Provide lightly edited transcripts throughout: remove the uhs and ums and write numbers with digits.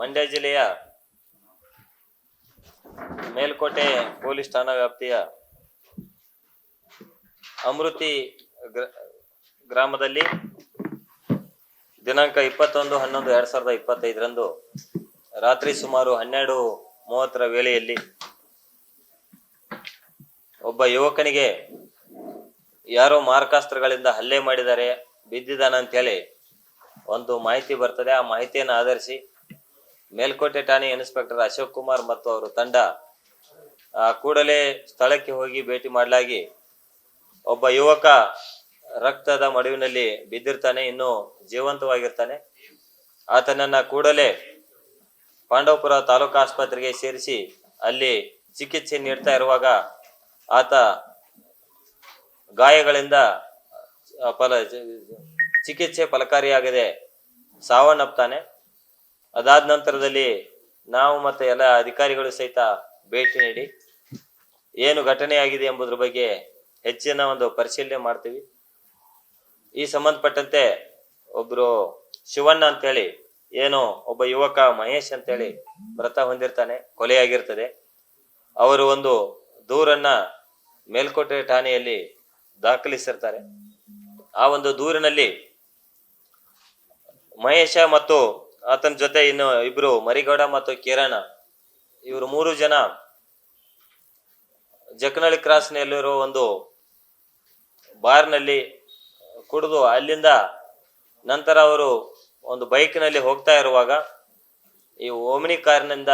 ಮಂಡ್ಯ ಜಿಲ್ಲೆಯ ಮೇಲ್ಕೋಟೆ ಪೊಲೀಸ್ ಠಾಣಾ ವ್ಯಾಪ್ತಿಯ ಅಮೃತಿ ಗ್ರಾಮದಲ್ಲಿ ದಿನಾಂಕ 21/11/2025 ರಾತ್ರಿ ಸುಮಾರು 12:30 ವೇಳೆಯಲ್ಲಿ ಒಬ್ಬ ಯುವಕನಿಗೆ ಯಾರೋ ಮಾರಕಾಸ್ತ್ರಗಳಿಂದ ಹಲ್ಲೆ ಮಾಡಿದ್ದಾರೆ, ಬಿದ್ದಿದ್ದಾನಂತೇಳಿ ಒಂದು ಮಾಹಿತಿ ಬರ್ತದೆ. ಆ ಮಾಹಿತಿಯನ್ನು ಆಧರಿಸಿ ಮೇಲ್ಕೋಟೆ ಠಾಣೆ ಇನ್ಸ್ಪೆಕ್ಟರ್ ಅಶೋಕ್ ಕುಮಾರ್ ಮತ್ತು ಅವರ ತಂಡ ಕೂಡಲೇ ಸ್ಥಳಕ್ಕೆ ಹೋಗಿ ಭೇಟಿ ಮಾಡಲಾಗಿ ಒಬ್ಬ ಯುವಕ ರಕ್ತದ ಮಡುವಿನಲ್ಲಿ ಬಿದ್ದಿರ್ತಾನೆ, ಇನ್ನು ಜೀವಂತವಾಗಿರ್ತಾನೆ. ಆತನನ್ನ ಕೂಡಲೇ ಪಾಂಡವಪುರ ತಾಲೂಕು ಆಸ್ಪತ್ರೆಗೆ ಸೇರಿಸಿ ಅಲ್ಲಿ ಚಿಕಿತ್ಸೆ ನೀಡ್ತಾ ಇರುವಾಗ ಆತ ಗಾಯಗಳಿಂದ ಚಿಕಿತ್ಸೆ ಫಲಕಾರಿಯಾಗದೆ ಸಾವನ್ನಪ್ತಾನೆ. ಅದಾದ ನಂತರದಲ್ಲಿ ನಾವು ಮತ್ತೆ ಎಲ್ಲ ಅಧಿಕಾರಿಗಳು ಸಹಿತ ಭೇಟಿ ನೀಡಿ ಏನು ಘಟನೆಯಾಗಿದೆ ಎಂಬುದ್ರ ಬಗ್ಗೆ ಹೆಚ್ಚಿನ ಒಂದು ಪರಿಶೀಲನೆ ಮಾಡ್ತೀವಿ. ಈ ಸಂಬಂಧಪಟ್ಟಂತೆ ಒಬ್ರು ಶಿವಣ್ಣ ಅಂತೇಳಿ ಏನು ಒಬ್ಬ ಯುವಕ ಮಹೇಶ್ ಅಂತೇಳಿ ಮೃತ ಹೊಂದಿರ್ತಾನೆ, ಕೊಲೆಯಾಗಿರ್ತದೆ. ಅವರು ಒಂದು ದೂರನ್ನ ಮೇಲ್ಕೋಟೆ ಠಾಣೆಯಲ್ಲಿ ದಾಖಲಿಸಿರ್ತಾರೆ. ಆ ಒಂದು ದೂರಿನಲ್ಲಿ ಮಹೇಶ ಮತ್ತು ಆತನ ಜೊತೆ ಇನ್ನು ಇಬ್ರು ಮರಿಗೌಡ ಮತ್ತು ಕಿರಣ, ಇವರು 3 ಜನ ಜಕನಹಳ್ಳಿ ಕ್ರಾಸ್ನಲ್ಲಿರೋ ಒಂದು ಬಾರ್ನಲ್ಲಿ ಕುಡಿದು ಅಲ್ಲಿಂದ ನಂತರ ಅವರು ಒಂದು ಬೈಕ್ನಲ್ಲಿ ಹೋಗ್ತಾ ಇರುವಾಗ ಈ ಓಮಿನಿ ಕಾರಿನಿಂದ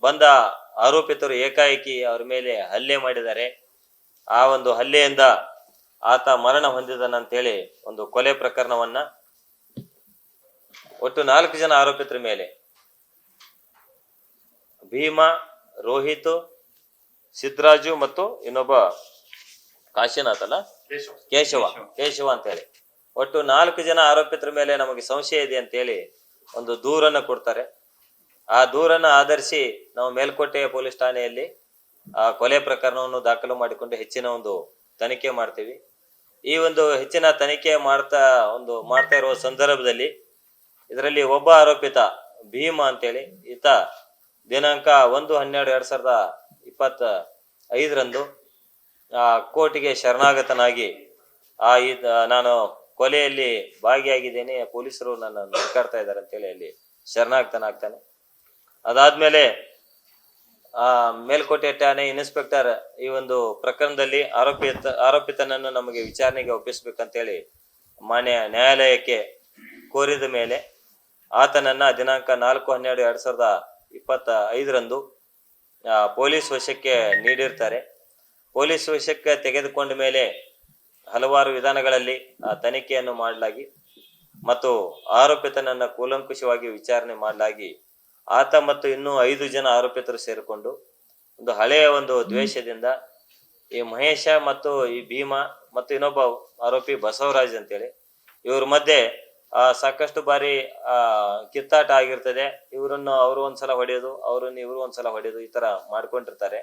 ಬಂದ ಆರೋಪಿತರು ಏಕಾಏಕಿ ಅವ್ರ ಮೇಲೆ ಹಲ್ಲೆ ಮಾಡಿದ್ದಾರೆ. ಆ ಒಂದು ಹಲ್ಲೆಯಿಂದ ಆತ ಮರಣ ಹೊಂದಿದನಂತೇಳಿ ಒಂದು ಕೊಲೆ ಪ್ರಕರಣವನ್ನ ಒಟ್ಟು 4 ಜನ ಆರೋಪಿತರ ಮೇಲೆ ಭೀಮಾ, ರೋಹಿತ್, ಸಿದ್ದರಾಜು ಮತ್ತು ಇನ್ನೊಬ್ಬ ಕಾಶಿನಾಥ್ ಅಲ್ಲ ಕೇಶವ ಅಂತೇಳಿ ಒಟ್ಟು 4 ಜನ ಆರೋಪಿತರ ಮೇಲೆ ನಮಗೆ ಸಂಶಯ ಇದೆ ಅಂತೇಳಿ ಒಂದು ದೂರನ್ನ ಕೊಡ್ತಾರೆ. ಆ ದೂರನ್ನ ಆಧರಿಸಿ ನಾವು ಮೇಲ್ಕೋಟೆ ಪೊಲೀಸ್ ಠಾಣೆಯಲ್ಲಿ ಆ ಕೊಲೆ ಪ್ರಕರಣವನ್ನು ದಾಖಲು ಮಾಡಿಕೊಂಡು ಹೆಚ್ಚಿನ ಒಂದು ತನಿಖೆ ಮಾಡ್ತೀವಿ. ಈ ಒಂದು ಹೆಚ್ಚಿನ ತನಿಖೆ ಮಾಡ್ತಾ ಇರುವ ಸಂದರ್ಭದಲ್ಲಿ ಇದರಲ್ಲಿ ಒಬ್ಬ ಆರೋಪಿತ ಭೀಮಾ ಅಂತೇಳಿ ಈತ ದಿನಾಂಕ 1/12/2025 ಕೋರ್ಟಿಗೆ ಶರಣಾಗತನಾಗಿ ನಾನು ಕೊಲೆಯಲ್ಲಿ ಭಾಗಿಯಾಗಿದ್ದೇನೆ, ಪೊಲೀಸರು ನನ್ನ ಹುಡುಕಾಡ್ತಾ ಇದ್ದಾರೆ ಅಂತೇಳಿ ಅಲ್ಲಿ ಶರಣಾಗತನಾಗ್ತಾನೆ. ಅದಾದ್ಮೇಲೆ ಮೇಲ್ಕೋಟೆ ಠಾಣೆ ಇನ್ಸ್ಪೆಕ್ಟರ್ ಈ ಒಂದು ಪ್ರಕರಣದಲ್ಲಿ ಆರೋಪಿತನನ್ನು ನಮಗೆ ವಿಚಾರಣೆಗೆ ಒಪ್ಪಿಸ್ಬೇಕಂತೇಳಿ ಮಾನ್ಯ ನ್ಯಾಯಾಲಯಕ್ಕೆ ಕೋರಿದ ಮೇಲೆ ಆತನನ್ನ ದಿನಾಂಕ 4/12/2025 ಪೊಲೀಸ್ ವಶಕ್ಕೆ ನೀಡಿರ್ತಾರೆ. ಪೊಲೀಸ್ ವಶಕ್ಕೆ ತೆಗೆದುಕೊಂಡ ಮೇಲೆ ಹಲವಾರು ವಿಧಾನಗಳಲ್ಲಿ ತನಿಖೆಯನ್ನು ಮಾಡಲಾಗಿ ಮತ್ತು ಆರೋಪಿತನನ್ನ ಕೂಲಂಕುಷವಾಗಿ ವಿಚಾರಣೆ ಮಾಡಲಾಗಿ ಆತ ಮತ್ತು ಇನ್ನೂ 5 ಜನ ಆರೋಪಿತರು ಸೇರಿಕೊಂಡು ಒಂದು ಹಳೆಯ ಒಂದು ದ್ವೇಷದಿಂದ ಈ ಮಹೇಶ ಮತ್ತು ಈ ಭೀಮಾ ಮತ್ತು ಇನ್ನೊಬ್ಬ ಆರೋಪಿ ಬಸವರಾಜ್ ಅಂತೇಳಿ ಇವ್ರ ಮಧ್ಯೆ ಸಾಕಷ್ಟು ಬಾರಿ ಕಿತ್ತಾಟ ಆಗಿರ್ತದೆ. ಅವರು ಒಂದ್ಸಲ ಹೊಡೆಯೋದು, ಇವರು ಒಂದ್ಸಲ ಹೊಡೆಯೋದು, ಈ ತರ ಮಾಡ್ಕೊಂಡಿರ್ತಾರೆ.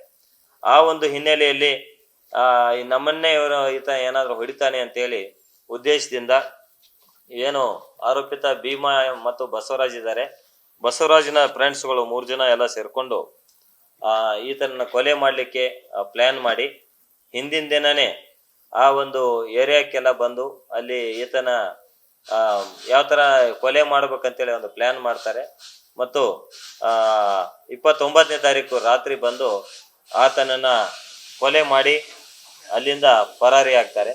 ಆ ಒಂದು ಹಿನ್ನೆಲೆಯಲ್ಲಿ ನಮ್ಮನ್ನೇ ಈತ ಏನಾದ್ರು ಹೊಡಿತಾನೆ ಅಂತೇಳಿ ಉದ್ದೇಶದಿಂದ ಏನು ಆರೋಪಿತ ಭೀಮಾ ಮತ್ತು ಬಸವರಾಜ್ ಇದ್ದಾರೆ, ಬಸವರಾಜ್ನ ಫ್ರೆಂಡ್ಸ್ಗಳು 3 ಜನ ಎಲ್ಲ ಸೇರ್ಕೊಂಡು ಈತನನ್ನ ಕೊಲೆ ಮಾಡ್ಲಿಕ್ಕೆ ಪ್ಲಾನ್ ಮಾಡಿ ಹಿಂದಿನ ದಿನನೇ ಆ ಒಂದು ಏರಿಯಾಕ್ಕೆಲ್ಲ ಬಂದು ಅಲ್ಲಿ ಈತನ ಯಾವ ತರ ಕೊಲೆ ಮಾಡ್ಬೇಕಂತೇಳಿ ಒಂದು ಪ್ಲಾನ್ ಮಾಡ್ತಾರೆ. ಮತ್ತು 29ನೇ ತಾರೀಕು ರಾತ್ರಿ ಬಂದು ಆತನನ್ನ ಕೊಲೆ ಮಾಡಿ ಅಲ್ಲಿಂದ ಪರಾರಿ ಆಗ್ತಾರೆ.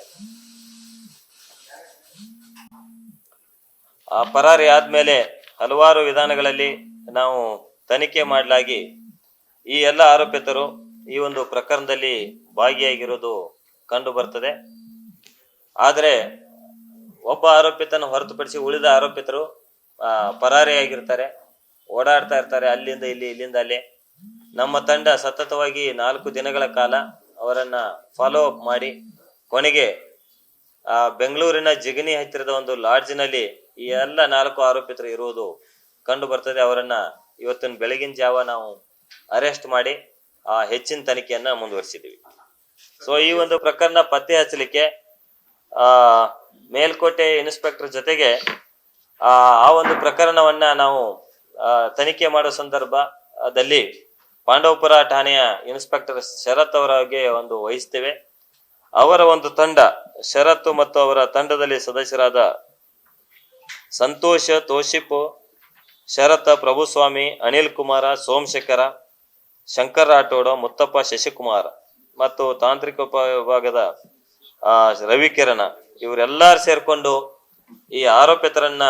ಆ ಪರಾರಿ ಆದ್ಮೇಲೆ ಹಲವಾರು ವಿಧಾನಗಳಲ್ಲಿ ನಾವು ತನಿಖೆ ಮಾಡಲಾಗಿ ಈ ಎಲ್ಲ ಆರೋಪಿತರು ಈ ಒಂದು ಪ್ರಕರಣದಲ್ಲಿ ಭಾಗಿಯಾಗಿರೋದು ಕಂಡು ಬರ್ತದೆ. ಆದರೆ ಒಬ್ಬ ಆರೋಪಿತನ ಹೊರತುಪಡಿಸಿ ಉಳಿದ ಆರೋಪಿತರು ಪರಾರಿಯಾಗಿರ್ತಾರೆ, ಓಡಾಡ್ತಾ ಇರ್ತಾರೆ ಅಲ್ಲಿಂದ ಇಲ್ಲಿ, ಇಲ್ಲಿಂದ ಅಲ್ಲಿ. ನಮ್ಮ ತಂಡ ಸತತವಾಗಿ 4 ದಿನಗಳ ಕಾಲ ಅವರನ್ನ ಫಾಲೋ ಅಪ್ ಮಾಡಿ ಕೊನೆಗೆ ಬೆಂಗಳೂರಿನ ಜಿಗಣಿ ಹತ್ತಿರದ ಒಂದು ಲಾಡ್ಜ್ನಲ್ಲಿ ಈ ಎಲ್ಲ 4 ಆರೋಪಿತರು ಇರುವುದು ಕಂಡು ಬರ್ತದೆ. ಅವರನ್ನ ಇವತ್ತಿನ ಬೆಳಗಿನ ಜಾವ ನಾವು ಅರೆಸ್ಟ್ ಮಾಡಿ ಹೆಚ್ಚಿನ ತನಿಖೆಯನ್ನ ಮುಂದುವರಿಸಿದ್ದೀವಿ. ಸೊ ಈ ಒಂದು ಪ್ರಕರಣ ಪತ್ತೆ ಹಚ್ಚಲಿಕ್ಕೆ ಮೇಲ್ಕೋಟೆ ಇನ್ಸ್ಪೆಕ್ಟರ್ ಜೊತೆಗೆ ಆ ಒಂದು ಪ್ರಕರಣವನ್ನ ನಾವು ತನಿಖೆ ಮಾಡೋ ಸಂದರ್ಭದಲ್ಲಿ ಪಾಂಡವಪುರ ಠಾಣೆಯ ಇನ್ಸ್ಪೆಕ್ಟರ್ ಶರತ್ ಅವರಿಗೆ ಒಂದು ವಹಿಸ್ತೇವೆ. ಅವರ ಒಂದು ತಂಡ, ಶರತ್ ಮತ್ತು ಅವರ ತಂಡದಲ್ಲಿ ಸದಸ್ಯರಾದ ಸಂತೋಷ, ತೋಷಿಪ್, ಶರತ್, ಪ್ರಭುಸ್ವಾಮಿ, ಅನಿಲ್ ಕುಮಾರ, ಸೋಮಶೇಖರ, ಶಂಕರ್ ರಾಠೋಡ, ಮುತ್ತಪ್ಪ, ಶಶಿಕುಮಾರ್ ಮತ್ತು ತಾಂತ್ರಿಕ ವಿಭಾಗದ ರವಿಕಿರಣ ಇವರೆಲ್ಲರೂ ಸೇರ್ಕೊಂಡು ಈ ಆರೋಪಿತರನ್ನ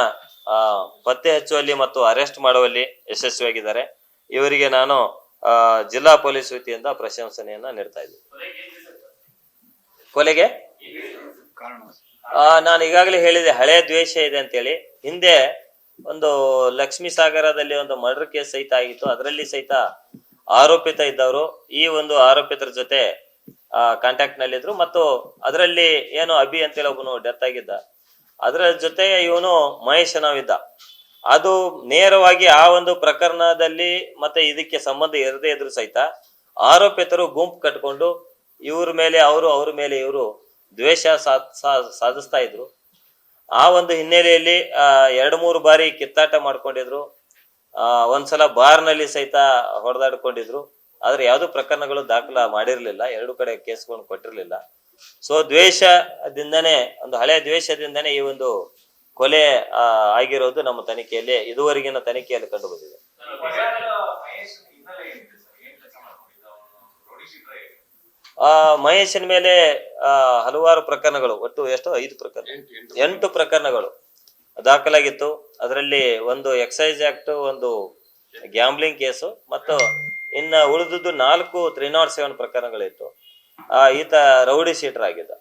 ಪತ್ತೆ ಹಚ್ಚುವಲ್ಲಿ ಮತ್ತು ಅರೆಸ್ಟ್ ಮಾಡುವಲ್ಲಿ ಯಶಸ್ವಿಯಾಗಿದ್ದಾರೆ. ಇವರಿಗೆ ನಾನು ಜಿಲ್ಲಾ ಪೊಲೀಸ್ ವತಿಯಿಂದ ಪ್ರಶಂಸನೆಯನ್ನ ನೀಡ್ತಾ ಇದ್ದೀನಿ. ಕೊಲೆಗೆ ನಾನು ಈಗಾಗಲೇ ಹೇಳಿದೆ, ಹಳೆಯ ದ್ವೇಷ ಇದೆ ಅಂತೇಳಿ. ಹಿಂದೆ ಒಂದು ಲಕ್ಷ್ಮೀ ಸಾಗರದಲ್ಲಿ ಒಂದು ಮರ್ಡರ್ ಕೇಸ್ ಸಹಿತ ಆಗಿತ್ತು. ಅದರಲ್ಲಿ ಸಹಿತ ಆರೋಪಿತ ಇದ್ದವರು ಈ ಒಂದು ಆರೋಪಿತರ ಜೊತೆ ಕಾಂಟ್ಯಾಕ್ಟ್ ನಲ್ಲಿದ್ರು ಮತ್ತು ಅದರಲ್ಲಿ ಏನು ಅಭಿ ಅಂತೇಳಿ ಒಬ್ಬನು ಡೆತ್ ಆಗಿದ್ದ, ಅದರ ಜೊತೆ ಇವನು ಮಹೇಶ್ ನಾವಿದ್ದ. ಅದು ನೇರವಾಗಿ ಆ ಒಂದು ಪ್ರಕರಣದಲ್ಲಿ ಮತ್ತೆ ಇದಕ್ಕೆ ಸಂಬಂಧ ಇರದೇ ಇದ್ರು ಸಹಿತ ಆರೋಪಿತರು ಗುಂಪು ಕಟ್ಕೊಂಡು ಇವ್ರ ಮೇಲೆ ಅವರು, ಅವ್ರ ಮೇಲೆ ಇವರು ದ್ವೇಷ ಸಾಧಿಸ್ತಾ ಇದ್ರು. ಆ ಒಂದು ಹಿನ್ನೆಲೆಯಲ್ಲಿ 2-3 ಬಾರಿ ಕಿತ್ತಾಟ ಮಾಡ್ಕೊಂಡಿದ್ರು. ಒಂದ್ಸಲ ಬಾರ್ನಲ್ಲಿ ಸಹಿತ ಹೊಡೆದಾಡ್ಕೊಂಡಿದ್ರು. ಆದ್ರೆ ಯಾವ್ದು ಪ್ರಕರಣಗಳು ದಾಖಲ ಮಾಡಿರ್ಲಿಲ್ಲ, 2 ಕಡೆ ಕೇಸ್ಗಳನ್ನು ಕೊಟ್ಟಿರ್ಲಿಲ್ಲ. ಸೊ ದ್ವೇಷದಿಂದನೇ, ಒಂದು ಹಳೆಯ ದ್ವೇಷದಿಂದನೇ ಈ ಒಂದು ಕೊಲೆ ಆಗಿರೋದು ನಮ್ಮ ತನಿಖೆಯಲ್ಲಿ, ಇದುವರೆಗಿನ ತನಿಖೆಯಲ್ಲಿ ಕಂಡು ಬಂದಿದೆ. ಮಹೇಶನ್ ಮೇಲೆ ಹಲವಾರು ಪ್ರಕರಣಗಳು, ಒಟ್ಟು ಎಷ್ಟು 8 ಪ್ರಕರಣಗಳು ದಾಖಲಾಗಿತ್ತು. ಅದರಲ್ಲಿ ಒಂದು ಎಕ್ಸೈಸ್ ಆಕ್ಟ್, ಒಂದು ಗ್ಯಾಂಬ್ಲಿಂಗ್ ಕೇಸು ಮತ್ತು ಇನ್ನ ಉಳಿದುದು 4 307 ಪ್ರಕರಣಗಳಿತ್ತು. ಈತ ರೌಡಿ ಶೀಟರ್ ಆಗಿದ್ದ.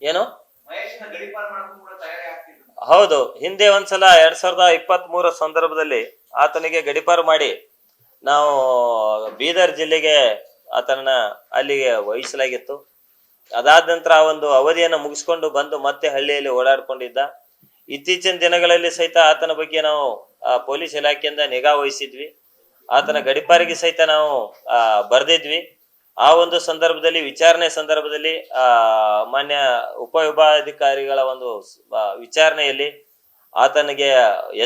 ಏನು ಹೌದು, ಹಿಂದೆ ಒಂದ್ಸಲ 2023 ಸಂದರ್ಭದಲ್ಲಿ ಆತನಿಗೆ ಗಡಿಪಾರು ಮಾಡಿ ನಾವು ಬೀದರ್ ಜಿಲ್ಲೆಗೆ ಆತನ ಅಲ್ಲಿಗೆ ವಹಿಸಲಾಗಿತ್ತು. ಅದಾದ ನಂತರ ಆ ಒಂದು ಅವಧಿಯನ್ನು ಮುಗಿಸ್ಕೊಂಡು ಬಂದು ಮತ್ತೆ ಹಳ್ಳಿಯಲ್ಲಿ ಓಡಾಡ್ಕೊಂಡಿದ್ದ. ಇತ್ತೀಚಿನ ದಿನಗಳಲ್ಲಿ ಸಹಿತ ಆತನ ಬಗ್ಗೆ ನಾವು ಪೊಲೀಸ್ ಇಲಾಖೆಯಿಂದ ನಿಗಾ ವಹಿಸಿದ್ವಿ. ಆತನ ಗಡಿಪಾರಿಗೆ ಸಹಿತ ನಾವು ಬರ್ದಿದ್ವಿ. ಆ ಒಂದು ಸಂದರ್ಭದಲ್ಲಿ, ವಿಚಾರಣೆ ಸಂದರ್ಭದಲ್ಲಿ ಮಾನ್ಯ ಉಪವಿಭಾಗಾಧಿಕಾರಿಗಳ ಒಂದು ವಿಚಾರಣೆಯಲ್ಲಿ ಆತನಿಗೆ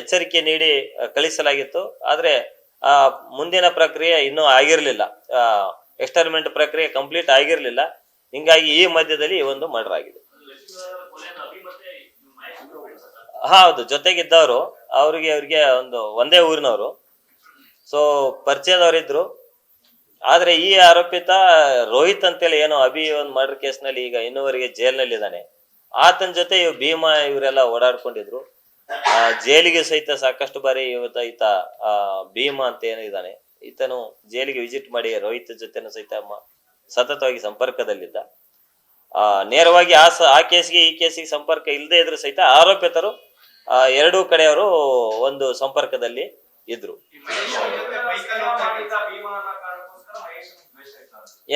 ಎಚ್ಚರಿಕೆ ನೀಡಿ ಕಳಿಸಲಾಗಿತ್ತು. ಆದ್ರೆ ಮುಂದಿನ ಪ್ರಕ್ರಿಯೆ ಇನ್ನೂ ಆಗಿರ್ಲಿಲ್ಲ, ಎಕ್ಸ್ಟರ್ಮೆಂಟ್ ಪ್ರಕ್ರಿಯೆ ಕಂಪ್ಲೀಟ್ ಆಗಿರ್ಲಿಲ್ಲ. ಹಿಂಗಾಗಿ ಈ ಮಧ್ಯದಲ್ಲಿ ಈ ಒಂದು ಮರ್ಡರ್ ಆಗಿದೆ. ಹೌದು, ಜೊತೆಗಿದ್ದವರು ಅವ್ರಿಗೆ ಒಂದೇ ಊರಿನವರು, ಸೊ ಪರಿಚಯದವರಿದ್ರು. ಆದ್ರೆ ಈ ಆರೋಪಿತ ರೋಹಿತ್ ಅಂತೇಳಿ ಏನೋ ಅಭಿ ಒಂದು ಮರ್ಡರ್ ಕೇಸ್ನಲ್ಲಿ ಈಗ ಇನ್ನೂವರೆಗೆ ಜೈಲ್ನಲ್ಲಿ ಇದ್ದಾನೆ. ಆತನ ಜೊತೆ ಭೀಮಾ ಇವರೆಲ್ಲ ಓಡಾಡ್ಕೊಂಡಿದ್ರು. ಜೈಲಿಗೆ ಸಹಿತ ಸಾಕಷ್ಟು ಬಾರಿ ಈತ ಭೀಮಾ ಅಂತ ಏನಿದ್ದಾನೆ, ಈತನು ಜೈಲಿಗೆ ವಿಸಿಟ್ ಮಾಡಿ ರೋಹಿತ್ ಜೊತೆನೂ ಸಹಿತ ಸತತವಾಗಿ ಸಂಪರ್ಕದಲ್ಲಿದ್ದ. ನೇರವಾಗಿ ಆ ಕೇಸಿಗೆ ಈ ಕೇಸಿಗೆ ಸಂಪರ್ಕ ಇಲ್ಲದೆ ಇದ್ರು ಸಹಿತ ಆರೋಪಿತರು 2 ಕಡೆಯವರು ಒಂದು ಸಂಪರ್ಕದಲ್ಲಿ ಇದ್ರು.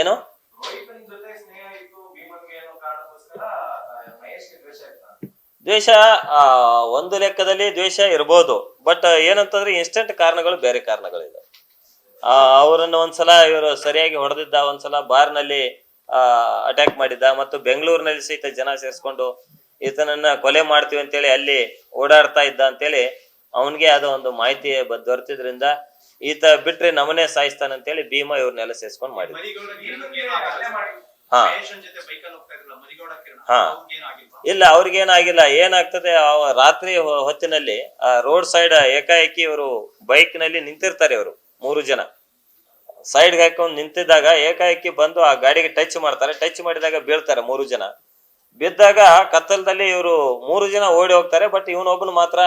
ಏನು ದ್ವೇಷ ಒಂದು ಲೆಕ್ಕದಲ್ಲಿ ದ್ವೇಷ ಇರ್ಬೋದು, ಬಟ್ ಏನಂತಂದ್ರೆ ಇನ್ಸ್ಟೆಂಟ್ ಕಾರಣಗಳು, ಬೇರೆ ಕಾರಣಗಳಿದೆ. ಅವರನ್ನು ಒಂದ್ಸಲ ಇವರು ಸರಿಯಾಗಿ ಹೊಡೆದಿದ್ದ, ಒಂದ್ಸಲ ಬಾರ್ನಲ್ಲಿ ಅಟ್ಯಾಕ್ ಮಾಡಿದ್ದ ಮತ್ತು ಬೆಂಗಳೂರಿನಲ್ಲಿ ಸಹಿತ ಜನ ಸೇರಿಸ್ಕೊಂಡು ಈತನನ್ನ ಕೊಲೆ ಮಾಡ್ತೀವಿ ಅಂತೇಳಿ ಅಲ್ಲಿ ಓಡಾಡ್ತಾ ಇದ್ದ ಅಂತೇಳಿ ಅವನ್ಗೆ ಅದು ಒಂದು ಮಾಹಿತಿ ದೊರೆತಿದ್ರಿಂದ ಈತ ಬಿಟ್ರೆ ನಮ್ಮನೆ ಸಾಯಿಸ್ತಾನಂತೇಳಿ ಭೀಮಾ ಇವ್ರನ್ನೆಲ್ಲ ಸೇರಿಸ್ಕೊಂಡು ಮಾಡಿದ್ರು. ಇಲ್ಲ, ಅವ್ರಿಗೇನಾಗಿಲ್ಲ. ಏನಾಗ್ತದೆ, ರಾತ್ರಿ ಹೊತ್ತಿನಲ್ಲಿ ರೋಡ್ ಸೈಡ್ ಏಕಾಏಕಿ ಇವರು ಬೈಕ್ ನಲ್ಲಿ ನಿಂತಿರ್ತಾರೆ. ಇವರು 3 ಜನ ಸೈಡ್ಗೆ ಹಾಕೊಂಡು ನಿಂತಿದ್ದಾಗ ಏಕಾಏಕಿ ಬಂದು ಆ ಗಾಡಿಗೆ ಟಚ್ ಮಾಡ್ತಾರೆ. ಟಚ್ ಮಾಡಿದಾಗ ಬೀಳ್ತಾರೆ 3 ಜನ. ಬಿದ್ದಾಗ ಕತ್ತಲದಲ್ಲಿ ಇವರು 3 ಜನ ಓಡಿ ಹೋಗ್ತಾರೆ. ಬಟ್ ಇವನೊಬ್ಬನು ಮಾತ್ರ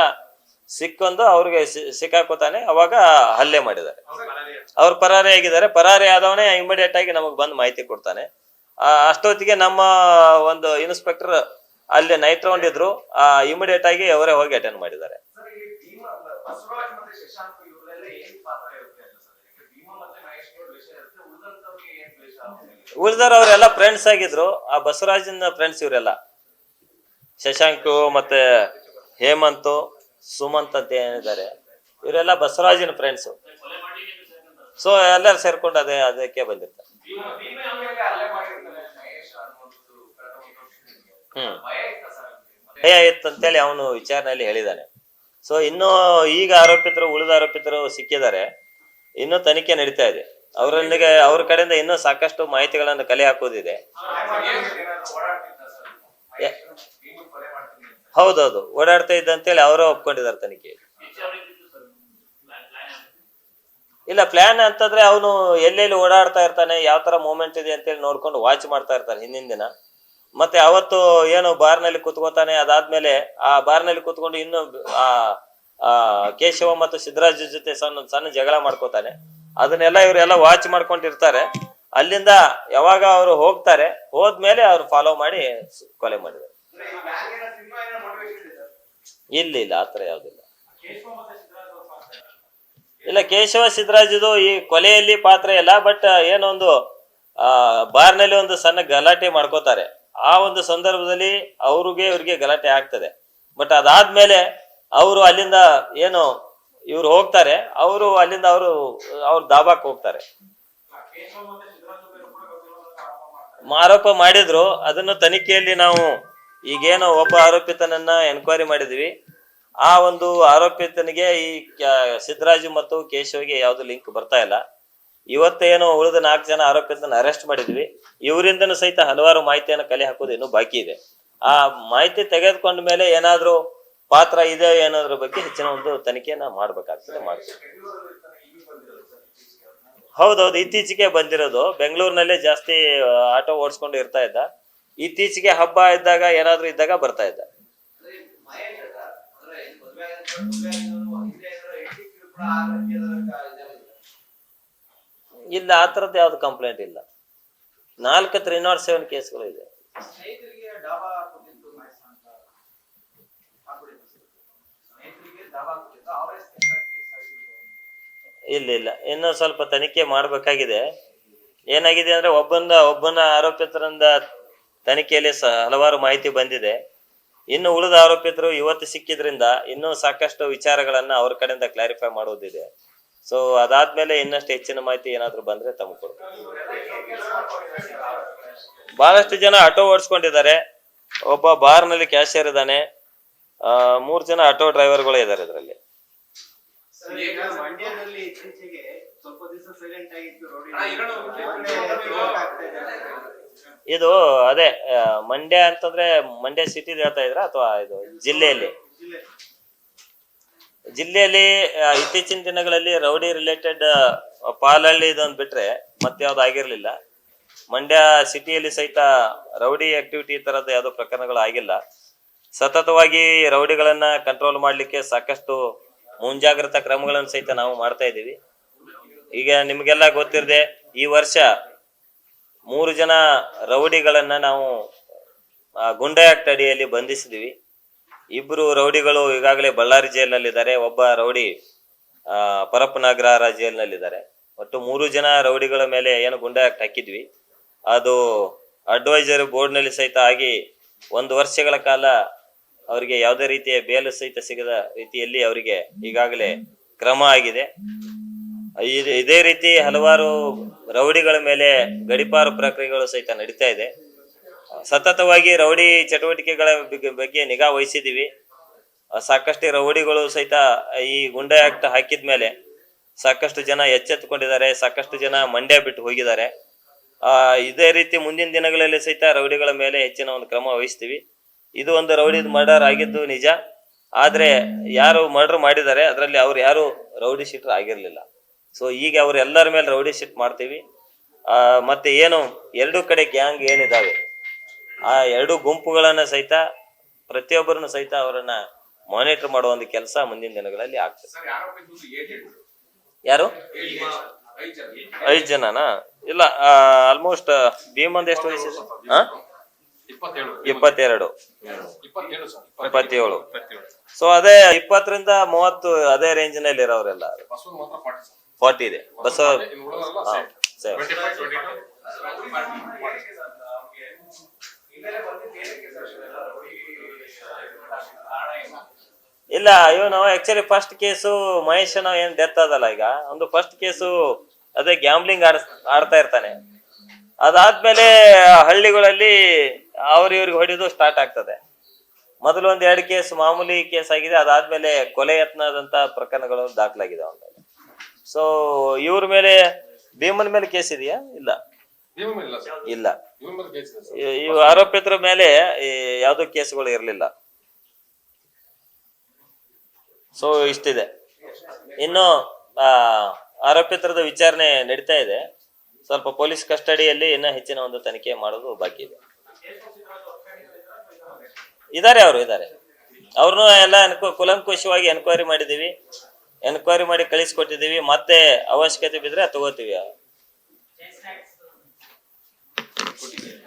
ಸಿಕ್ಕೊಂದು ಅವ್ರಿಗೆ ಸಿಕ್ಕಾಕೋತಾನೆ. ಅವಾಗ ಹಲ್ಲೆ ಮಾಡಿದ್ದಾರೆ. ಅವ್ರು ಪರಾರಿ ಆಗಿದ್ದಾರೆ. ಪರಾರಿ ಆದವನೇ ಇಮಿಡಿಯೇಟ್ ಆಗಿ ನಮಗ್ ಬಂದು ಮಾಹಿತಿ ಕೊಡ್ತಾನೆ. ಅಷ್ಟೊತ್ತಿಗೆ ನಮ್ಮ ಒಂದು ಇನ್ಸ್ಪೆಕ್ಟರ್ ಅಲ್ಲಿ ನೈಟ್ ರೌಂಡ್ ಇದ್ರು. ಇಮಿಡಿಯೇಟ್ ಆಗಿ ಅವರೇ ಹೋಗಿ ಅಟೆಂಡ್ ಮಾಡಿದ್ದಾರೆ. ಉಳಿದವ್ರು ಅವರೆಲ್ಲ ಫ್ರೆಂಡ್ಸ್ ಆಗಿದ್ರು. ಆ ಬಸವರಾಜನ ಫ್ರೆಂಡ್ಸ್ ಇವರೆಲ್ಲ, ಶಶಾಂಕ್ ಮತ್ತೆ ಹೇಮಂತ್, ಸುಮಂತ್ ಅಂತ ಏನಿದ್ದಾರೆ, ಇವರೆಲ್ಲ ಬಸವರಾಜನ ಫ್ರೆಂಡ್ಸ್. ಸೊ ಎಲ್ಲರೂ ಸೇರ್ಕೊಂಡು ಅದಕ್ಕೆ ಬಂದಿರ್ತಾರೆ. ಭಯ ಇತ್ತಂತೇಳಿ ಅವನು ವಿಚಾರಣೆಯಲ್ಲಿ ಹೇಳಿದ್ದಾನೆ. ಸೊ ಇನ್ನು ಈಗ ಉಳಿದ ಆರೋಪಿತರು ಸಿಕ್ಕಿದ್ದಾರೆ, ಇನ್ನೂ ತನಿಖೆ ನಡೀತಾ ಇದೆ. ಅವರೊಂದಿಗೆ ಅವ್ರ ಕಡೆಯಿಂದ ಇನ್ನೂ ಸಾಕಷ್ಟು ಮಾಹಿತಿಗಳನ್ನು ಕಲೆ ಹಾಕೋದಿದೆ. ಹೌದೌದು, ಓಡಾಡ್ತಾ ಇದ್ದಂತೇಳಿ ಅವರೇ ಒಪ್ಕೊಂಡಿದ್ದಾರೆ ತನಿಖೆ. ಇಲ್ಲ, ಪ್ಲಾನ್ ಅಂತಂದ್ರೆ ಅವನು ಎಲ್ಲೆಲ್ಲಿ ಓಡಾಡ್ತಾ ಇರ್ತಾನೆ, ಯಾವ ತರ ಮೂವ್ಮೆಂಟ್ ಇದೆ ಅಂತೇಳಿ ನೋಡ್ಕೊಂಡು ವಾಚ್ ಮಾಡ್ತಾ ಇರ್ತಾನೆ ಹಿಂದಿನ ದಿನ. ಮತ್ತೆ ಅವತ್ತು ಏನು ಬಾರ್ನಲ್ಲಿ ಕುತ್ಕೋತಾನೆ, ಅದಾದ್ಮೇಲೆ ಆ ಬಾರ್ನಲ್ಲಿ ಕುತ್ಕೊಂಡು ಇನ್ನು ಆ ಕೇಶವ ಮತ್ತು ಸಿದ್ದರಾಜ್ ಜೊತೆ ಸಣ್ಣ ಜಗಳ ಮಾಡ್ಕೋತಾನೆ. ಅದನ್ನೆಲ್ಲ ಇವರೆಲ್ಲ ವಾಚ್ ಮಾಡ್ಕೊಂಡಿರ್ತಾರೆ. ಅಲ್ಲಿಂದ ಯಾವಾಗ ಅವರು ಹೋಗ್ತಾರೆ, ಹೋದ್ಮೇಲೆ ಅವ್ರು ಫಾಲೋ ಮಾಡಿ ಕೊಲೆ ಮಾಡಿದ್ದಾರೆ. ಇಲ್ಲ ಆತರ ಯಾವ್ದಿಲ್ಲ. ಇಲ್ಲ, ಕೇಶವ ಸಿದ್ದರಾಜದು ಈ ಕೊಲೆಯಲ್ಲಿ ಪಾತ್ರ ಇಲ್ಲ. ಬಟ್ ಏನೊಂದು ಬಾರ್ನಲ್ಲಿ ಒಂದು ಸಣ್ಣ ಗಲಾಟೆ ಮಾಡ್ಕೋತಾರೆ. ಆ ಒಂದು ಸಂದರ್ಭದಲ್ಲಿ ಇವ್ರಿಗೆ ಗಲಾಟೆ ಆಗ್ತದೆ. ಬಟ್ ಅದಾದ್ಮೇಲೆ ಅವರು ಅಲ್ಲಿಂದ ಏನು ಇವ್ರು ಹೋಗ್ತಾರೆ, ಅಲ್ಲಿಂದ ಅವ್ರು ದಾಬಾಕ್ ಹೋಗ್ತಾರೆ. ಆರೋಪ ಮಾಡಿದ್ರು, ಅದನ್ನು ತನಿಖೆಯಲ್ಲಿ ನಾವು ಈಗೇನು ಒಬ್ಬ ಆರೋಪಿತನನ್ನ ಎನ್ಕ್ವೈರಿ ಮಾಡಿದ್ವಿ. ಆ ಒಂದು ಆರೋಪಿತನಿಗೆ ಈ ಸಿದ್ದರಾಜು ಮತ್ತು ಕೇಶವ್ಗೆ ಯಾವ್ದು ಲಿಂಕ್ ಬರ್ತಾ ಇಲ್ಲ. ಇವತ್ತೇನು ಉಳಿದ 4 ಜನ ಆರೋಪಿತನ ಅರೆಸ್ಟ್ ಮಾಡಿದ್ವಿ. ಇವರಿಂದನೂ ಸಹಿತ ಹಲವಾರು ಮಾಹಿತಿಯನ್ನು ಕಲೆ ಹಾಕೋದು ಇನ್ನೂ ಬಾಕಿ ಇದೆ. ಆ ಮಾಹಿತಿ ತೆಗೆದುಕೊಂಡ ಮೇಲೆ ಏನಾದ್ರೂ ಪಾತ್ರ ಇದೆ ಏನಾದ್ರ ಬಗ್ಗೆ ಹೆಚ್ಚಿನ ಒಂದು ತನಿಖೆಯನ್ನ ಮಾಡ್ಬೇಕಾಗ್ತದೆ, ಮಾಡ್ತೀವಿ. ಹೌದೌದು, ಇತ್ತೀಚೆಗೆ ಬಂದಿರೋದು. ಬೆಂಗಳೂರಿನಲ್ಲೇ ಜಾಸ್ತಿ ಆಟೋ ಓಡಿಸ್ಕೊಂಡು ಇರ್ತಾ ಇದ್ದ. ಇತ್ತೀಚೆಗೆ ಹಬ್ಬ ಇದ್ದಾಗ ಏನಾದ್ರು ಇದ್ದಾಗ ಬರ್ತಾ ಇದ್ದ. ಇಲ್ಲ, ಆ ತರದ್ದು ಯಾವ್ದು ಕಂಪ್ಲೇಂಟ್ ಇಲ್ಲ. 4 307 ಕೇಸ್ಗಳು ಇದೆ. ಇಲ್ಲ, ಇನ್ನು ಸ್ವಲ್ಪ ತನಿಖೆ ಮಾಡ್ಬೇಕಾಗಿದೆ. ಏನಾಗಿದೆ ಅಂದ್ರೆ ಒಬ್ಬನ ಆರೋಪಿತರಿಂದ ತನಿಖೆಯಲ್ಲಿ ಹಲವಾರು ಮಾಹಿತಿ ಬಂದಿದೆ. ಇನ್ನು ಉಳಿದ ಆರೋಪಿತರು ಇವತ್ತು ಸಿಕ್ಕಿದ್ರಿಂದ ಇನ್ನೂ ಸಾಕಷ್ಟು ವಿಚಾರಗಳನ್ನ ಅವ್ರ ಕಡೆಯಿಂದ ಕ್ಲಾರಿಫೈ ಮಾಡೋದಿದೆ. ಸೊ ಅದಾದ್ಮೇಲೆ ಇನ್ನಷ್ಟು ಹೆಚ್ಚಿನ ಮಾಹಿತಿ ಏನಾದ್ರು ಬಂದ್ರೆ ತಮಗೆ ಕೊಡ್ತೀವಿ. ಬಹಳಷ್ಟು ಜನ ಆಟೋ ಓಡಿಸ್ಕೊಂಡಿದ್ದಾರೆ. ಒಬ್ಬ ಬಾರ್ನಲ್ಲಿ ಕ್ಯಾಶಿಯರ್ ಇದ್ದಾನೆ. 3 ಜನ ಆಟೋ ಡ್ರೈವರ್ಗಳು ಇದ್ದಾರೆ ಇದರಲ್ಲಿ. ಇದು ಅದೇ ಮಂಡ್ಯ ಅಂತಂದ್ರೆ ಮಂಡ್ಯ ಸಿಟಿ ಹೇಳ್ತಾ ಇದ್ರ ಅಥವಾ ಇದು ಜಿಲ್ಲೆಯಲ್ಲಿ ಇತ್ತೀಚಿನ ದಿನಗಳಲ್ಲಿ ರೌಡಿ ರಿಲೇಟೆಡ್ ಪಾಲಹಳ್ಳಿ ಇದೊಂದು ಬಿಟ್ರೆ ಮತ್ತೆ ಯಾವ್ದು ಆಗಿರ್ಲಿಲ್ಲ. ಮಂಡ್ಯ ಸಿಟಿಯಲ್ಲಿ ಸಹಿತ ರೌಡಿ ಆಕ್ಟಿವಿಟಿ ತರದ ಯಾವ್ದು ಪ್ರಕರಣಗಳು ಆಗಿಲ್ಲ. ಸತತವಾಗಿ ರೌಡಿಗಳನ್ನ ಕಂಟ್ರೋಲ್ ಮಾಡ್ಲಿಕ್ಕೆ ಸಾಕಷ್ಟು ಮುಂಜಾಗ್ರತಾ ಕ್ರಮಗಳನ್ನು ಸಹಿತ ನಾವು ಮಾಡ್ತಾ ಇದ್ದೀವಿ. ಈಗ ನಿಮ್ಗೆಲ್ಲ ಗೊತ್ತಿರದೆ ಈ ವರ್ಷ 3 ಜನ ರೌಡಿಗಳನ್ನ ನಾವು ಗುಂಡಾ ಆಕ್ಟ್ ಅಡಿಯಲ್ಲಿ ಬಂಧಿಸಿದ್ವಿ. 2 ರೌಡಿಗಳು ಈಗಾಗಲೇ ಬಳ್ಳಾರಿ ಜೈಲಿನಲ್ಲಿದ್ದಾರೆ. ಒಬ್ಬ ರೌಡಿ ಪರಪ್ಪನಗರ ಜೈಲಿನಲ್ಲಿದ್ದಾರೆ. ಒಟ್ಟು 3 ಜನ ರೌಡಿಗಳ ಮೇಲೆ ಏನು ಗುಂಡಾ ಆಕ್ಟ್ ಹಾಕಿದ್ವಿ. ಅದು ಅಡ್ವೈಸರಿ ಬೋರ್ಡ್ನಲ್ಲಿ ಸಹಿತ ಆಗಿ 1 ವರ್ಷಗಳ ಕಾಲ ಅವರಿಗೆ ಯಾವುದೇ ರೀತಿಯ ಬೇಲು ಸಹಿತ ಸಿಗದ ರೀತಿಯಲ್ಲಿ ಅವರಿಗೆ ಈಗಾಗಲೇ ಕ್ರಮ ಆಗಿದೆ. ಇದೇ ರೀತಿ ಹಲವಾರು ರೌಡಿಗಳ ಮೇಲೆ ಗಡಿಪಾರು ಪ್ರಕ್ರಿಯೆಗಳು ಸಹಿತ ನಡೀತಾ ಇದೆ. ಸತತವಾಗಿ ರೌಡಿ ಚಟುವಟಿಕೆಗಳ ಬಗ್ಗೆ ನಿಗಾ ವಹಿಸಿದೀವಿ. ಸಾಕಷ್ಟು ರೌಡಿಗಳು ಸಹಿತ ಈ ಗುಂಡಾ ಆಕ್ಟ್ ಹಾಕಿದ್ಮೇಲೆ ಸಾಕಷ್ಟು ಜನ ಎಚ್ಚೆತ್ತುಕೊಂಡಿದ್ದಾರೆ. ಸಾಕಷ್ಟು ಜನ ಮಂಡ್ಯ ಬಿಟ್ಟು ಹೋಗಿದ್ದಾರೆ. ಇದೇ ರೀತಿ ಮುಂದಿನ ದಿನಗಳಲ್ಲಿ ಸಹಿತ ರೌಡಿಗಳ ಮೇಲೆ ಹೆಚ್ಚಿನ ಒಂದು ಕ್ರಮ ವಹಿಸ್ತೀವಿ. ಇದು ಒಂದು ರೌಡಿ ಮರ್ಡರ್ ಆಗಿದ್ದು ನಿಜ. ಆದ್ರೆ ಯಾರು ಮರ್ಡರ್ ಮಾಡಿದ್ದಾರೆ ಅದರಲ್ಲಿ ಅವ್ರು ಯಾರು ರೌಡಿ ಶೀಟರ್ ಆಗಿರ್ಲಿಲ್ಲ. ಸೊ ಈಗ ಅವ್ರೆಲ್ಲರ ಮೇಲೆ ರೌಡಿ ಶೀಟ್ ಮಾಡ್ತೀವಿ. ಮತ್ತೆ ಏನು 2 ಕಡೆ ಗ್ಯಾಂಗ್ ಏನಿದಾವೆ ಆ 2 ಗುಂಪುಗಳನ್ನ ಸಹಿತ ಪ್ರತಿಯೊಬ್ಬರನ್ನು ಸಹಿತ ಅವರನ್ನ ಮಾನಿಟರ್ ಮಾಡುವ ಒಂದು ಕೆಲಸ ಮುಂದಿನ ದಿನಗಳಲ್ಲಿ ಆಗ್ತದೆ. ಯಾರು 5 ಜನನಾ? ಇಲ್ಲ, ಆಲ್ಮೋಸ್ಟ್ ಭೀಮಂದ್ ಎಷ್ಟು ವಯಸ್ಸಿದೆ? 22 27. ಸೊ ಅದೇ 20 ರಿಂದ 30 ಅದೇ ರೇಂಜ್ ನಲ್ಲಿ ಇರೋರೆಲ್ಲ 40 ಇದೆ. ಇಲ್ಲ, ಇವನು ಆಕ್ಚುಲಿ ಫಸ್ಟ್ ಕೇಸು ಮಹೇಶ್ ಏನ್ ಡೆತ್ ಆದಲ್ಲ, ಈಗ ಒಂದು ಫಸ್ಟ್ ಕೇಸು ಅದೇ ಗ್ಯಾಂಬ್ಲಿಂಗ್ ಆಡ್ತಾ ಇರ್ತಾನೆ. ಅದಾದ್ಮೇಲೆ ಹಳ್ಳಿಗಳಲ್ಲಿ ಇವ್ರಿಗೆ ಹೊಡೆದು ಸ್ಟಾರ್ಟ್ ಆಗ್ತದೆ. ಮೊದಲು ಒಂದ್ 2 ಕೇಸ್ ಮಾಮೂಲಿ ಕೇಸ್ ಆಗಿದೆ, ಅದಾದ್ಮೇಲೆ ಕೊಲೆ ಯತ್ನದಂತ ಪ್ರಕರಣಗಳು ದಾಖಲಾಗಿದೆ ಅವನ ಮೇಲೆ. ಸೊ ಇವ್ರ ಮೇಲೆ ಭೀಮನ್ ಮೇಲೆ ಕೇಸ್ ಇದೆಯಾ? ಇಲ್ಲ, ಇಲ್ಲ. ಇವ್ ಆರೋಪಿತರ ಮೇಲೆ ಯಾವ್ದೋ ಕೇಸ್ಗಳು ಇರ್ಲಿಲ್ಲ. ಸೊ ಇಷ್ಟಿದೆ. ಇನ್ನು ಆರೋಪಿತರದ ವಿಚಾರಣೆ ನಡೀತಾ ಇದೆ. ಸ್ವಲ್ಪ ಪೊಲೀಸ್ ಕಸ್ಟಡಿಯಲ್ಲಿ ಇನ್ನೂ ಹೆಚ್ಚಿನ ಒಂದು ತನಿಖೆ ಮಾಡೋದು ಬಾಕಿ ಇದೆ. ಇದಾರೆ ಅವ್ರನ್ನು ಎಲ್ಲ ಕುಲಂಕುಷವಾಗಿ ಎನ್ಕ್ವೈರಿ ಮಾಡಿದೀವಿ, ಎನ್ಕ್ವೈರಿ ಮಾಡಿ ಕಳಿಸ್ಕೊಟ್ಟಿದೀವಿ. ಮತ್ತೆ ಅವಶ್ಯಕತೆ ಬಿದ್ರೆ ತಗೋತೀವಿ.